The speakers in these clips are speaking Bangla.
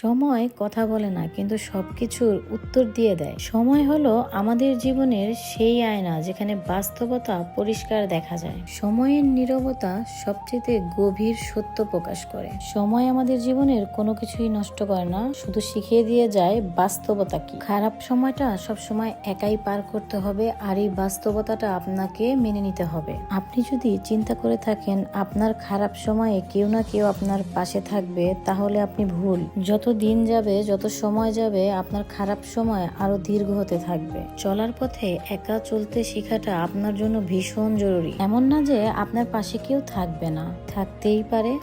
সময় কথা বলে না, কিন্তু সবকিছুর উত্তর দিয়ে দেয়। সময় হলো আমাদের জীবনের সেই আয়না যেখানে বাস্তবতা পরিষ্কার দেখা যায়। সময়ের নীরবতা সবচেয়ে গভীর সত্য প্রকাশ করে। সময় আমাদের জীবনের কোনো কিছুই নষ্ট করে না, শুধু শিখিয়ে দিয়ে যায় বাস্তবতা কি। খারাপ সময়টা সবসময় একাই পার করতে হবে, আর এই বাস্তবতাটা আপনাকে মেনে নিতে হবে। আপনি যদি চিন্তা করে থাকেন আপনার খারাপ সময়ে কেউ না কেউ আপনার পাশে থাকবে, তাহলে আপনি ভুল। যত দিন যাবে, যত সময় যাবে, আপনার খারাপ সময় আরো দীর্ঘ হতে থাকবে। চলার পথে একা চলতে শেখাটা আপনার জন্য ভীষণ জরুরি। এমন না যে আপনার পাশে কেউ থাকবে না, থাকতেই পারে,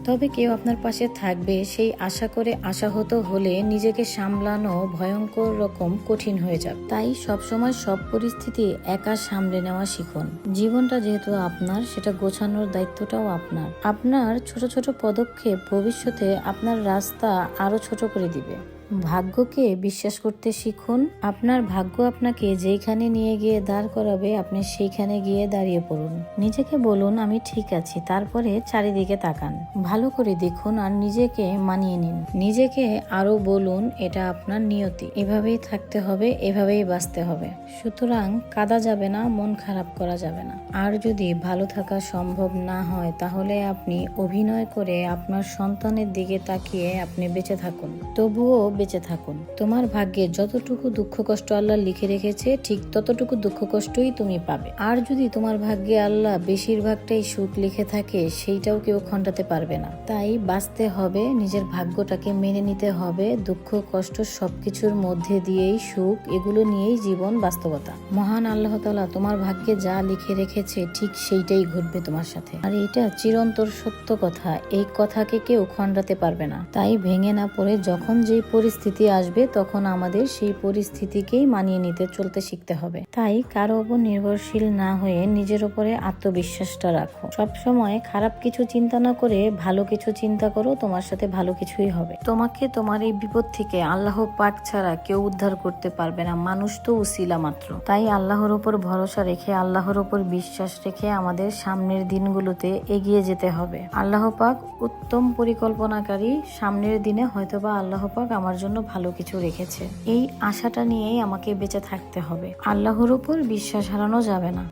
তবে কেউ আপনার পাশে থাকবে সেই আশা করে আশাহত হলে নিজেকে সামলানো ভয়ঙ্কর রকম কঠিন হয়ে যাবে। তাই সবসময় সব পরিস্থিতি একা সামলে নেওয়া শিখুন। জীবনটা যেহেতু আপনার, সেটা গোছানোর দায়িত্বটাও আপনার। আপনার ছোট ছোট পদক্ষেপ ভবিষ্যতে আপনার রাস্তা আরো ছোট করে দিবে। ভাগ্যকে বিশ্বাস করতে শিখুন। আপনার ভাগ্য আপনাকে যেখানে নিয়ে গিয়ে দাঁড় করাবে, আপনি সেইখানে গিয়ে দাঁড়িয়ে পড়ুন। নিজেকে বলুন আমি ঠিক আছি, তারপরে চারিদিকে তাকান, ভালো করে দেখুন আর নিজেকে মানিয়ে নিন। নিজেকে আরো বলুন এটা আপনার নিয়তি, এভাবেই থাকতে হবে, এভাবেই বাঁচতে হবে। সুতরাং কাঁদা যাবে না, মন খারাপ করা যাবে না। আর যদি ভালো থাকা সম্ভব না হয়, তাহলে আপনি অভিনয় করে আপনার সন্তানের দিকে তাকিয়ে আপনি বেঁচে থাকুন, তবুও বেঁচে থাকুন। তোমার ভাগ্যে যতটুকু দুঃখ কষ্ট আল্লাহ লিখে রেখেছে, ঠিক ততটুকু দুঃখ কষ্টই তুমি পাবে। আর যদি তোমার ভাগ্যে আল্লাহ বেশিরভাগটাই সুখ লিখে থাকে, সেইটাও কেউ খণ্ডাতে পারবে না। তাই বাঁচতে হবে, নিজের ভাগ্যটাকে মেনে নিতে হবে। দুঃখ কষ্ট সবকিছুর মধ্যে দিয়েই সুখ, এগুলো নিয়েই জীবন, বাস্তবতা। মহান আল্লাহ তাআলা তোমার ভাগ্যে যা লিখে রেখেছে ঠিক সেইটাই ঘটবে তোমার সাথে, আর এটা চিরন্তর সত্য কথা। এই কথাকে কেউ খণ্ডাতে পারবে না। তাই ভেঙে না পড়ে যখন যেই পরিস্থিতি আসবে, তখন আমাদের সেই পরিস্থিতিকেই মানিয়ে নিতে চলতে শিখতে হবে। তাই কারো উপর নির্ভরশীল না হয়ে নিজের উপরে আত্মবিশ্বাসটা রাখো। সবসময় খারাপ কিছু চিন্তা না করে ভালো কিছু চিন্তা করো, তোমার সাথে ভালো কিছুই হবে। তোমাকে তোমার এই বিপদ থেকে আল্লাহ পাক ছাড়া কেউ উদ্ধার করতে পারবে না। মানুষ তো উসিলা মাত্র। তাই আল্লাহর উপর ভরসা রেখে, আল্লাহর উপর বিশ্বাস রেখে আমাদের সামনের দিনগুলোতে এগিয়ে যেতে হবে। আল্লাহ পাক উত্তম পরিকল্পনাকারী। সামনের দিনে হয়তোবা আল্লাহ পাক আমার জন্য ভালো কিছু রেখেছে, এই আশাটা নিয়েই আমাকে বেঁচে থাকতে হবে। আল্লাহর উপর বিশ্বাস হারানো যাবে না।